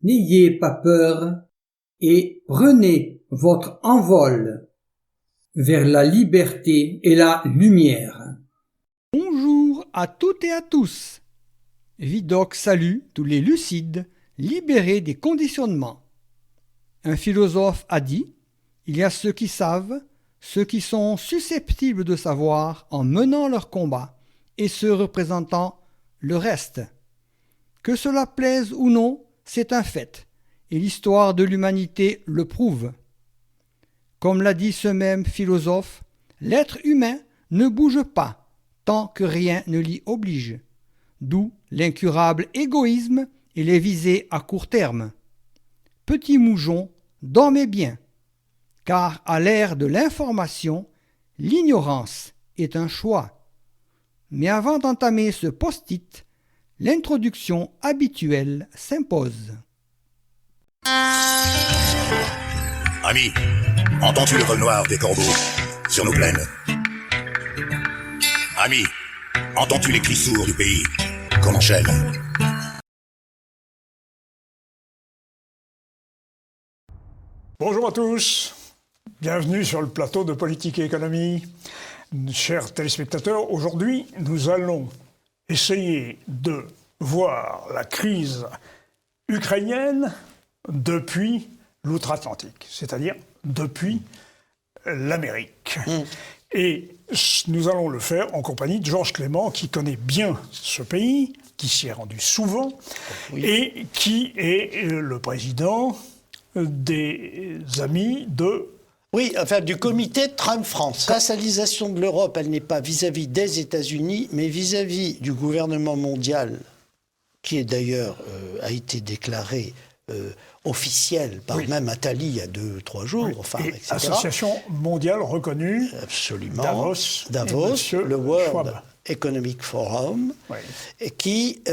n'ayez pas peur et prenez votre envol vers la liberté et la lumière. Bonjour à toutes et à tous. Vidocq salue tous les lucides, libérés des conditionnements. Un philosophe a dit « Il y a ceux qui savent, ceux qui sont susceptibles de savoir en menant leur combat, et ceux représentant le reste. Que cela plaise ou non, c'est un fait, et l'histoire de l'humanité le prouve. Comme l'a dit ce même philosophe, l'être humain ne bouge pas tant que rien ne l'y oblige, d'où l'incurable égoïsme et les visées à court terme. Petit moujon, dormez bien, car à l'ère de l'information, l'ignorance est un choix. Mais avant d'entamer ce post-it, l'introduction habituelle s'impose. Ami, entends-tu le vol noir des corbeaux sur nos plaines? Ami, entends-tu les cris sourds du pays qu'on enchaîne? Bonjour à tous, bienvenue sur le plateau de Politique et Économie. Chers téléspectateurs, aujourd'hui nous allons essayer de voir la crise ukrainienne depuis l'outre-Atlantique, c'est-à-dire depuis l'Amérique. Et nous allons le faire en compagnie de Georges Clément, qui connaît bien ce pays, qui s'y est rendu souvent, et qui est le président des amis de... Oui, enfin du comité Trump-France. La vassalisation de l'Europe, elle n'est pas vis-à-vis des États-Unis, mais vis-à-vis du gouvernement mondial, qui est d'ailleurs a été déclaré officiel par même Attali il y a 2-3 jours, enfin, etc. Association mondiale reconnue. Absolument. Davos, le World Schwab. Economic Forum, et qui,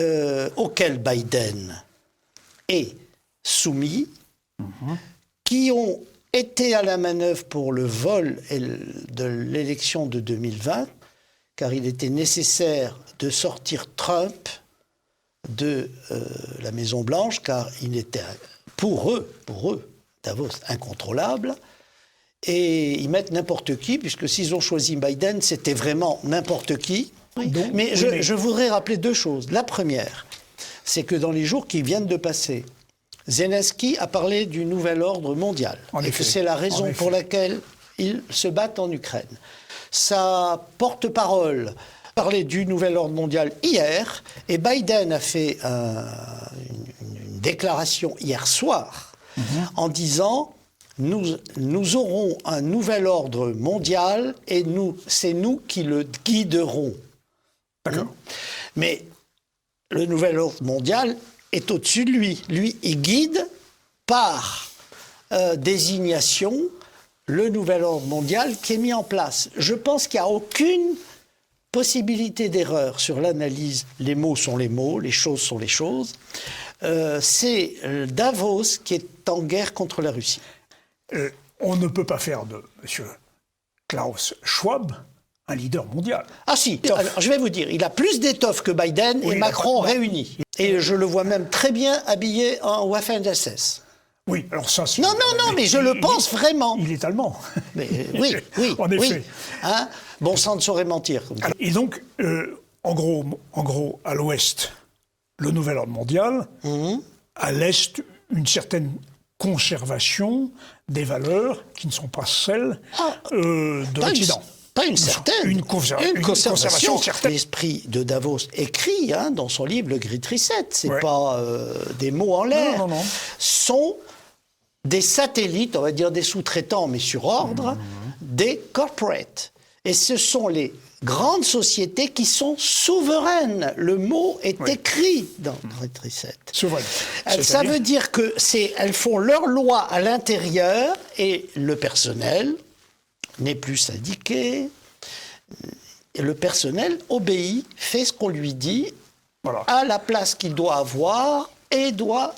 auquel Biden est soumis, qui ont été à la manœuvre pour le vol de l'élection de 2020, car il était nécessaire de sortir Trump de la Maison-Blanche, car il était, pour eux, Davos, incontrôlable. Et ils mettent n'importe qui, puisque s'ils ont choisi Biden, c'était vraiment n'importe qui. Mais je voudrais rappeler 2 choses. La première, c'est que dans les jours qui viennent de passer, Zelensky a parlé du nouvel ordre mondial, et que c'est la raison pour laquelle ils se battent en Ukraine. Sa porte-parole parlait du nouvel ordre mondial hier, et Biden a fait une déclaration hier soir en disant nous aurons un nouvel ordre mondial et c'est nous qui le guiderons. D'accord. Mais le nouvel ordre mondial est au-dessus de lui. Lui, il guide par désignation le nouvel ordre mondial qui est mis en place. Je pense qu'il n'y a aucune possibilité d'erreur sur l'analyse. Les mots sont les mots, les choses sont les choses. C'est Davos qui est en guerre contre la Russie. On ne peut pas faire de M. Klaus Schwab un leader mondial. Ah si, alors, je vais vous dire, il a plus d'étoffe que Biden et Macron réunis. Et je le vois même très bien habillé en Waffen-SS. Oui, alors ça... Non, mais je le pense vraiment. Il est allemand. Mais, oui, en effet. Hein, bon sang ne saurait mentir. Alors, et donc, en gros, à l'ouest, le nouvel ordre mondial, à l'est, une certaine conservation des valeurs qui ne sont pas celles de l'Occident. Pas une certaine. Une conservation certaine. L'esprit de Davos écrit dans son livre Le Great Reset, c'est pas des mots en l'air, sont des satellites, on va dire des sous-traitants, mais sur ordre, des corporates. Et ce sont les grandes sociétés qui sont souveraines. Le mot est écrit dans le Great Reset. Souveraine. Ça veut dire que elles font leurs lois à l'intérieur et le personnel n'est plus syndiqué. Et le personnel obéit, fait ce qu'on lui dit, à la place qu'il doit avoir et doit...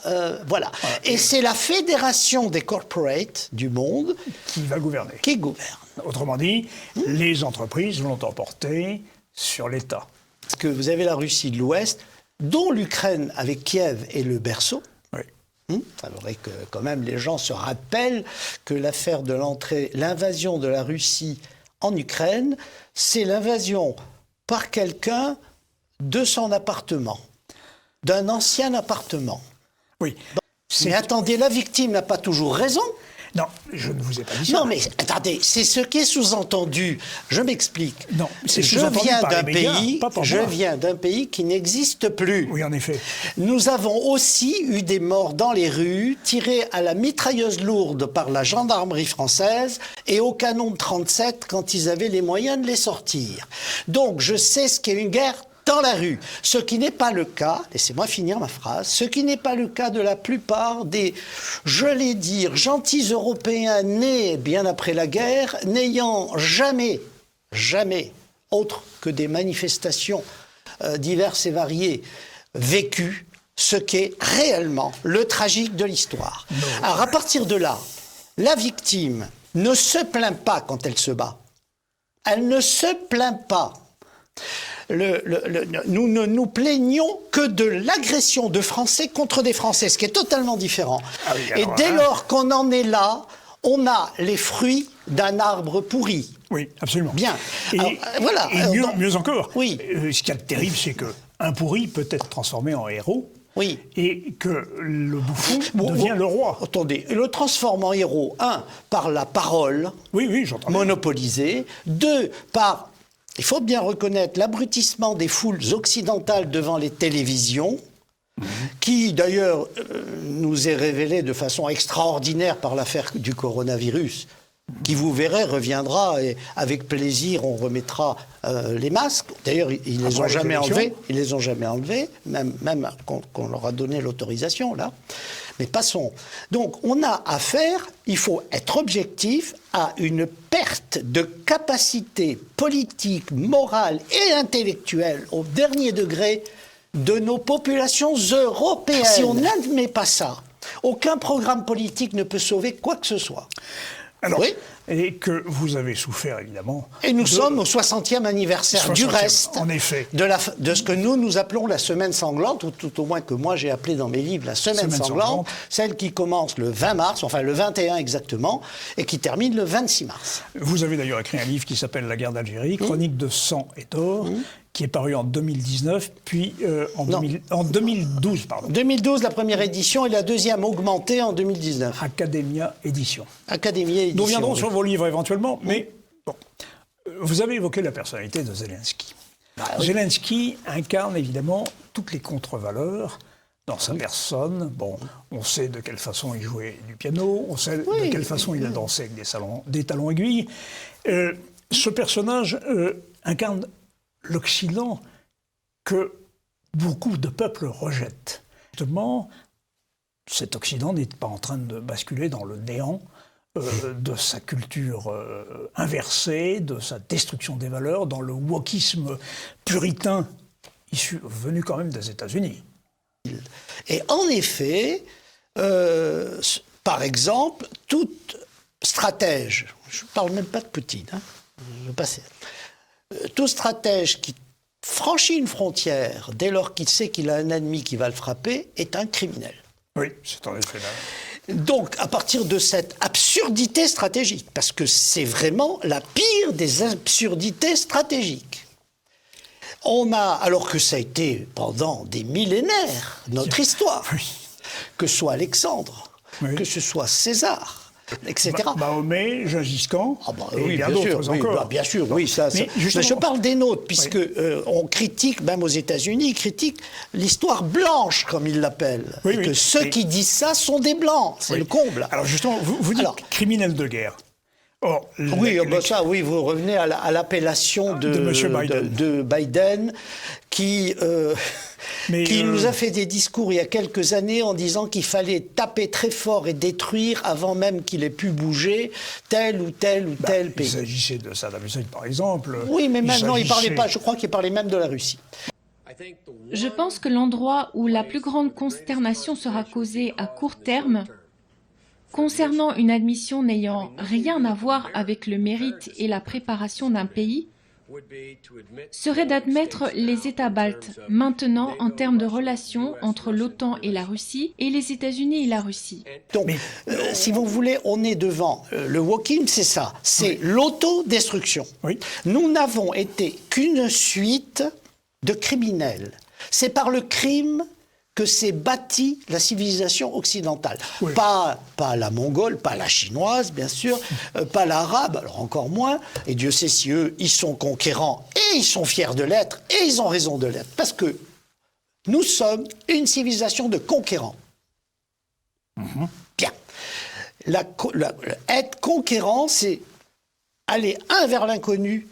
voilà. Et c'est la fédération des corporates du monde qui va gouverner. Qui gouverne. Autrement dit, les entreprises vont emporter sur l'État. Parce que vous avez la Russie de l'Ouest, dont l'Ukraine avec Kiev est le berceau. Il faudrait que quand même les gens se rappellent que l'affaire de l'invasion de la Russie en Ukraine, c'est l'invasion par quelqu'un de son appartement, d'un ancien appartement. Oui. Mais attendez, la victime n'a pas toujours raison. Non, je ne vous ai pas dit ça. Non, mais attendez, c'est ce qui est sous-entendu. Je m'explique. Non, c'est sous-entendu par les médias, pas par moi. Je viens d'un pays qui n'existe plus. Oui, en effet. Nous avons aussi eu des morts dans les rues, tirés à la mitrailleuse lourde par la gendarmerie française et au canon de 37 quand ils avaient les moyens de les sortir. Donc, je sais ce qu'est une guerre dans la rue. Ce qui n'est pas le cas, laissez-moi finir ma phrase, ce qui n'est pas le cas de la plupart des, je l'ai dire, gentils Européens nés bien après la guerre, n'ayant jamais, autre que des manifestations diverses et variées, vécu ce qu'est réellement le tragique de l'histoire. Alors à partir de là, la victime ne se plaint pas quand elle se bat. Elle ne se plaint pas. Nous ne nous plaignons que de l'agression de Français contre des Français, ce qui est totalement différent. Ah oui, alors, et dès lors qu'on en est là, on a les fruits d'un arbre pourri. Oui, absolument. Bien. Et, alors, voilà. Et mieux encore, oui. Ce qui est terrible, c'est qu'un pourri peut être transformé en héros. Oui. Et que le bouffon devient le roi. Attendez, le transforme en héros, 1, par la parole monopolisée, 2, par... Il faut bien reconnaître l'abrutissement des foules occidentales devant les télévisions, qui d'ailleurs nous est révélé de façon extraordinaire par l'affaire du coronavirus, qui vous verrez reviendra et avec plaisir on remettra les masques. D'ailleurs ils les ont jamais enlevés, même qu'on leur a donné l'autorisation là. Mais passons. Donc on a affaire, il faut être objectif, à une perte de capacité politique, morale et intellectuelle au dernier degré de nos populations européennes. Si on n'admet pas ça, aucun programme politique ne peut sauver quoi que ce soit. Alors, oui. Et que vous avez souffert, évidemment. Et nous sommes au 60e anniversaire du reste, en effet, de ce que nous appelons la semaine sanglante, ou tout au moins que moi j'ai appelé dans mes livres la semaine sanglante, celle qui commence le 20 mars, enfin le 21 exactement, et qui termine le 26 mars. Vous avez d'ailleurs écrit un livre qui s'appelle La guerre d'Algérie, Chronique de sang et d'or, qui est paru en 2019, puis en 2012, pardon. 2012, la première édition, et la deuxième augmentée en 2019. Academia Édition. Academia Édition. Nous reviendrons sur vos livres éventuellement, mais bon. Vous avez évoqué la personnalité de Zelensky. Zelensky incarne évidemment toutes les contre-valeurs dans sa personne. Bon, on sait de quelle façon il jouait du piano, on sait de quelle façon il a dansé avec des talons aiguilles. Ce personnage incarne l'Occident que beaucoup de peuples rejettent. Justement, cet Occident n'est pas en train de basculer dans le néant de sa culture inversée, de sa destruction des valeurs, dans le wokisme puritain venu quand même des États-Unis. Et en effet, par exemple, toute stratège, je ne parle même pas de Poutine, je vais passer. Tout stratège qui franchit une frontière dès lors qu'il sait qu'il a un ennemi qui va le frapper est un criminel. Oui, c'est en effet là. Donc, à partir de cette absurdité stratégique, parce que c'est vraiment la pire des absurdités stratégiques, on a, alors que ça a été pendant des millénaires, notre histoire, que ce soit Alexandre, que ce soit César, etc. Mahomet, Gengis Khan, et bien d'autres encore. Bien sûr, oui, ça. Mais je parle des nôtres, puisque on critique, même aux États-Unis, ils critiquent l'histoire blanche, comme ils l'appellent. Et que ceux qui disent ça sont des blancs, c'est le comble. Alors justement, vous dites criminel de guerre. Or, vous revenez à l'appellation de Biden, qui nous a fait des discours il y a quelques années en disant qu'il fallait taper très fort et détruire avant même qu'il ait pu bouger tel ou tel ou tel pays. Il s'agissait de Saddam Hussein, par exemple. Oui, mais maintenant, il parlait pas, je crois qu'il parlait même de la Russie. Je pense que l'endroit où la plus grande consternation sera causée à court terme, concernant une admission n'ayant rien à voir avec le mérite et la préparation d'un pays, serait d'admettre les États baltes, maintenant en termes de relations entre l'OTAN et la Russie, et les États-Unis et la Russie. Donc, si vous voulez, on est devant le walking, c'est ça, c'est l'autodestruction. Oui. Nous n'avons été qu'une suite de criminels. C'est par le crime que s'est bâtie la civilisation occidentale. Oui. Pas la mongole, pas la chinoise, bien sûr, pas l'arabe, alors encore moins. Et Dieu sait si eux, ils sont conquérants et ils sont fiers de l'être et ils ont raison de l'être. Parce que nous sommes une civilisation de conquérants. Bien. Être conquérant, c'est aller 1 vers l'inconnu,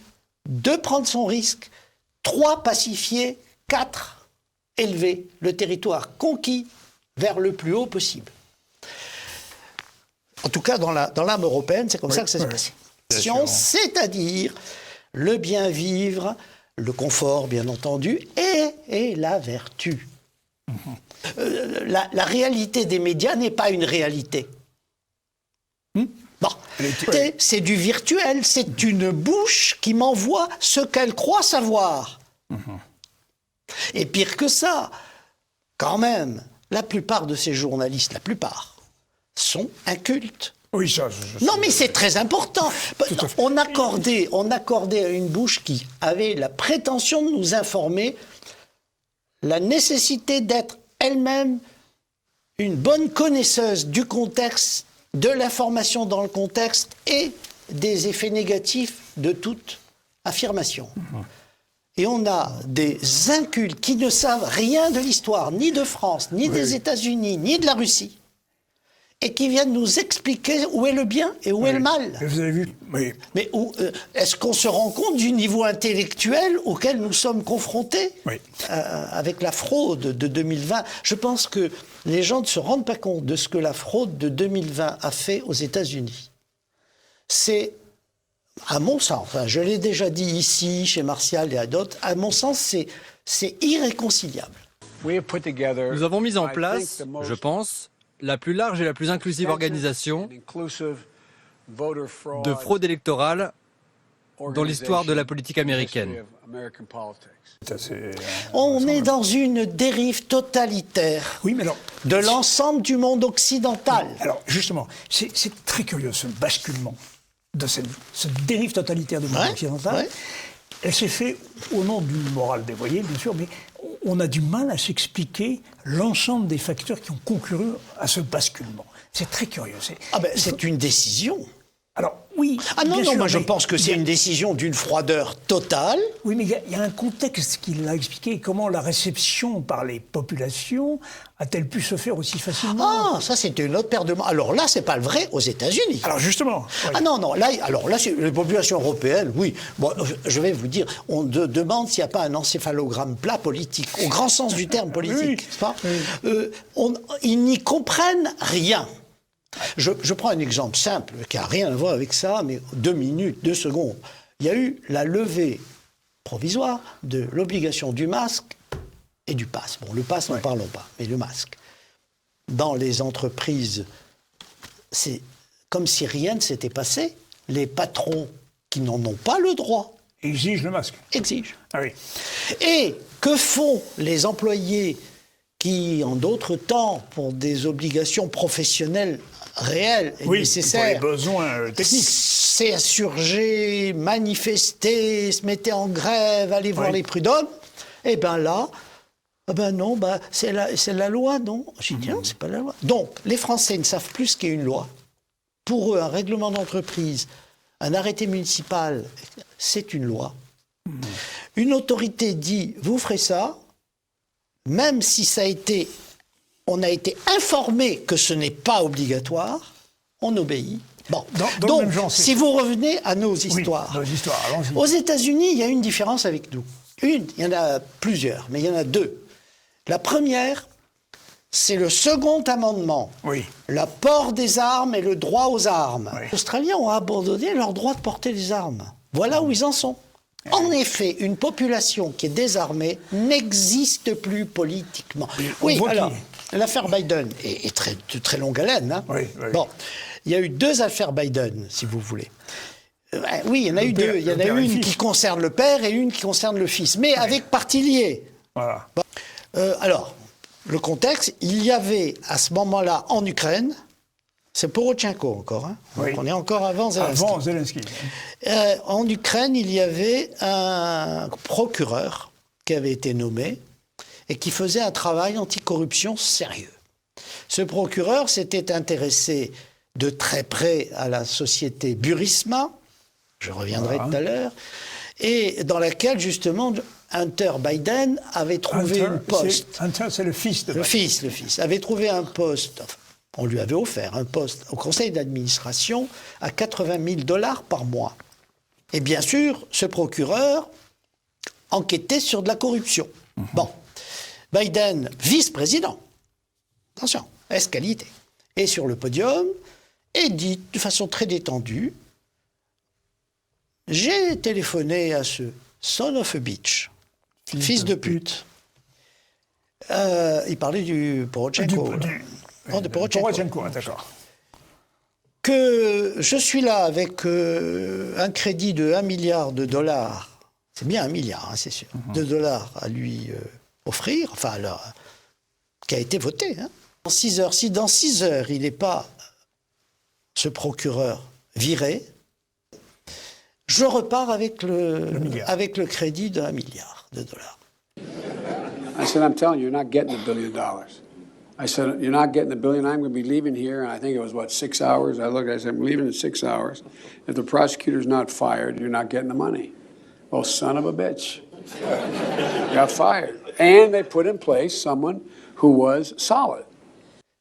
2 prendre son risque, 3 pacifier, 4 élever le territoire conquis vers le plus haut possible. En tout cas, dans l'âme européenne, c'est comme ça que ça s'est passé. C'est-à-dire le bien vivre, le confort, bien entendu, et la vertu. La réalité des médias n'est pas une réalité. Bon, c'est du virtuel, c'est une bouche qui m'envoie ce qu'elle croit savoir. Et pire que ça, quand même, la plupart de ces journalistes, sont incultes. Oui, ça. Non, mais c'est très important. On accordait à une bouche qui avait la prétention de nous informer la nécessité d'être elle-même une bonne connaisseuse du contexte, de l'information dans le contexte et des effets négatifs de toute affirmation. Et on a des incultes qui ne savent rien de l'histoire, ni de France, ni des États-Unis, ni de la Russie, et qui viennent nous expliquer où est le bien et où est le mal. Et vous avez vu, oui. Mais est-ce qu'on se rend compte du niveau intellectuel auquel nous sommes confrontés avec la fraude de 2020 ? Je pense que les gens ne se rendent pas compte de ce que la fraude de 2020 a fait aux États-Unis. C'est... À mon sens, je l'ai déjà dit ici, chez Martial et à d'autres, à mon sens, c'est irréconciliable. Nous avons mis en place, je pense, la plus large et la plus inclusive organisation de fraude électorale dans l'histoire de la politique américaine. On est dans une dérive totalitaire de l'ensemble du monde occidental. Alors, justement, c'est très curieux, ce basculement de cette dérive totalitaire du monde occidental. Elle s'est faite au nom d'une morale dévoyée, bien sûr, mais on a du mal à s'expliquer l'ensemble des facteurs qui ont conclu à ce basculement. C'est très curieux. C'est une décision. Alors, oui. Ah non, moi je pense que c'est une décision d'une froideur totale. Oui, mais il y a un contexte qu'il a expliqué. Comment la réception par les populations a-t-elle pu se faire aussi facilement ? Ah, ça c'est une autre paire de mains. Alors là, c'est pas le vrai aux États-Unis. Alors justement. Oui. Ah non, là, c'est les populations européennes, oui. Bon, je vais vous dire, on demande s'il n'y a pas un encéphalogramme plat politique, au grand sens du terme politique, n'est-ce pas ? Ils n'y comprennent rien. Je prends un exemple simple qui n'a rien à voir avec ça, mais 2 secondes. Il y a eu la levée provisoire de l'obligation du masque et du pass. Bon, le pass, n'en parlons pas, mais le masque. Dans les entreprises, c'est comme si rien ne s'était passé. Les patrons qui n'en ont pas le droit exigent le masque. Exigent. Ah oui. Et que font les employés qui, en d'autres temps, pour des obligations professionnelles réelles et nécessaires, pour les besoins techniques, s'insurger, manifester, se mettaient en grève, aller voir les prud'hommes, et bien là, non, c'est la loi, non ? J'ai dit non, c'est pas la loi. Donc, les Français ne savent plus ce qu'est une loi. Pour eux, un règlement d'entreprise, un arrêté municipal, c'est une loi. Une autorité dit, vous ferez ça, même si on a été informé que ce n'est pas obligatoire, on obéit. Bon. Donc, si vous revenez à nos histoires, allons-y. Aux États-Unis, il y a une différence avec nous. Il y en a plusieurs, mais il y en a 2. La première, c'est le second amendement. Le port des armes et le droit aux armes. Les Australiens ont abandonné leur droit de porter des armes. Voilà où ils en sont. En effet, une population qui est désarmée n'existe plus politiquement. Alors, l'affaire Biden est de très longue haleine. Hein. Bon, il y a eu 2 affaires Biden, si vous voulez. Oui, il y en a eu deux. Il y en a une qui concerne le père et une qui concerne le fils, mais avec parti lié. Voilà. Alors, le contexte, il y avait à ce moment-là en Ukraine, c'est Porochenko encore, hein, oui. Donc on est encore avant Zelensky. Avant Zelensky. En Ukraine, il y avait un procureur qui avait été nommé et qui faisait un travail anticorruption sérieux. Ce procureur s'était intéressé de très près à la société Burisma, je reviendrai tout à l'heure, et dans laquelle justement Hunter Biden avait trouvé un poste. Hunter, c'est le fils de Biden. Le fils avait trouvé un poste. Enfin, on lui avait offert un poste au conseil d'administration à $80 000 par mois. Et bien sûr, ce procureur enquêtait sur de la corruption. Bon, Biden, vice-président, attention, ès-qualité, est sur le podium et dit de façon très détendue, j'ai téléphoné à ce son of a bitch, fils de pute. Il parlait du Porochenko. De Porochenko, d'accord. Que je suis là avec un crédit de $1 milliard, c'est bien $1 milliard, hein, c'est sûr, de dollars à lui offrir, enfin, alors, qui a été voté. Hein. Dans 6 heures, si dans 6 heures, il n'est pas, ce procureur, viré, je repars avec le crédit de $1 milliard. I said, I'm telling you, you're not getting $1 billion. I said, you're not getting $1 billion. I'm going to be leaving here, and I think it was, 6 hours? I looked, I said, I'm leaving in 6 hours. If the prosecutor's not fired, you're not getting the money. Well, son of a bitch. Got fired. And they put in place someone who was solid.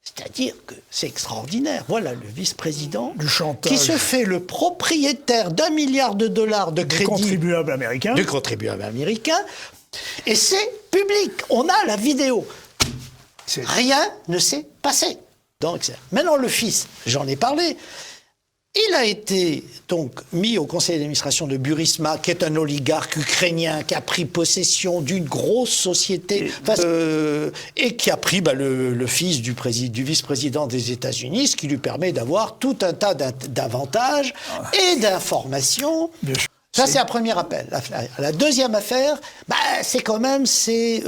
C'est-à-dire que c'est extraordinaire. Voilà le vice-président qui se fait le propriétaire $1 milliard de crédit du contribuable américain. Et c'est public. On a la vidéo. Rien ne s'est passé. Donc, maintenant, le fils, j'en ai parlé, il a été donc mis au conseil d'administration de Burisma, qui est un oligarque ukrainien qui a pris possession d'une grosse société et qui a pris le fils du vice-président des États-Unis, ce qui lui permet d'avoir tout un tas d'avantages et d'informations. Ça, c'est un premier appel. La deuxième affaire, c'est quand même ces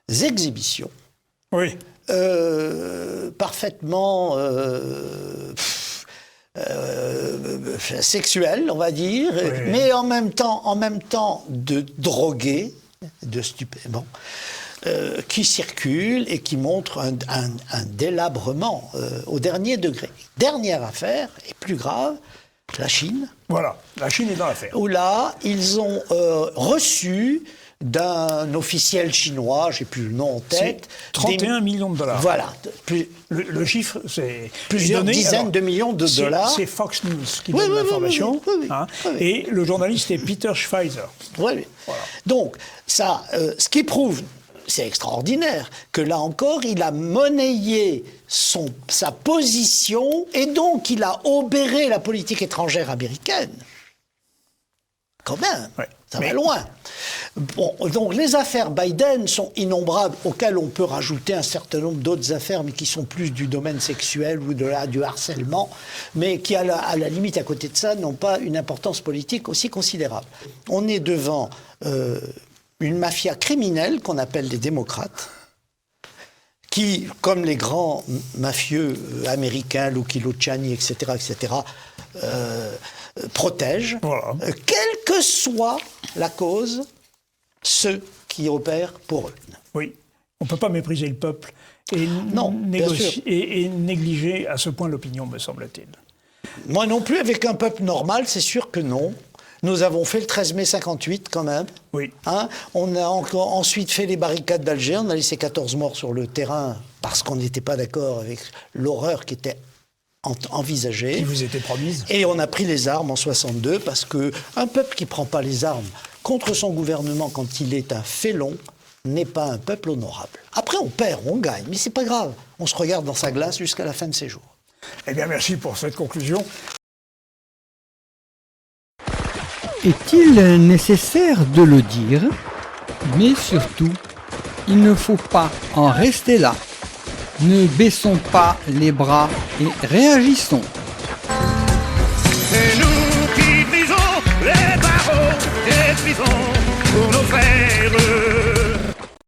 exhibitions. Oui. Parfaitement sexuelles, on va dire, oui. Mais en même temps de drogués, de stupéfiants, qui circulent et qui montrent un délabrement au dernier degré. Dernière affaire, et plus grave, la Chine. Voilà, la Chine est dans l'affaire. Où là, ils ont reçu d'un officiel chinois, j'ai plus le nom en tête. 31 millions de dollars. Voilà. Le chiffre, c'est plusieurs dizaines de millions de dollars. C'est Fox News qui donne l'information. Oui. Et le journaliste est Peter Schweizer. Oui. Voilà. Donc, ça, ce qui prouve, c'est extraordinaire, que là encore, il a monnayé sa position et donc il a obéré la politique étrangère américaine. Quand même. Ouais. Ça va loin. Bon, donc les affaires Biden sont innombrables, auxquelles on peut rajouter un certain nombre d'autres affaires, mais qui sont plus du domaine sexuel ou du harcèlement, mais qui, à la limite, à côté de ça, n'ont pas une importance politique aussi considérable. On est devant une mafia criminelle qu'on appelle les démocrates, qui, comme les grands mafieux américains, Lucky Luciani, etc., protègent, voilà. Quelle que soit la cause, ceux qui opèrent pour eux. Oui, on ne peut pas mépriser le peuple et négliger à ce point l'opinion, me semble-t-il. Moi non plus, avec un peuple normal, c'est sûr que non. Nous avons fait le 13 mai 58 quand même. Oui. Hein, on a ensuite fait les barricades d'Alger, on a laissé 14 morts sur le terrain parce qu'on n'était pas d'accord avec l'horreur qui était envisagée. Qui vous était promise. Et on a pris les armes en 62 parce qu'un peuple qui ne prend pas les armes contre son gouvernement quand il est un félon n'est pas un peuple honorable. Après on perd, on gagne, mais c'est pas grave. On se regarde dans sa glace jusqu'à la fin de ses jours. Eh bien merci pour cette conclusion. Est-il nécessaire de le dire? Mais surtout, il ne faut pas en rester là. Ne baissons pas les bras et réagissons. des prisons.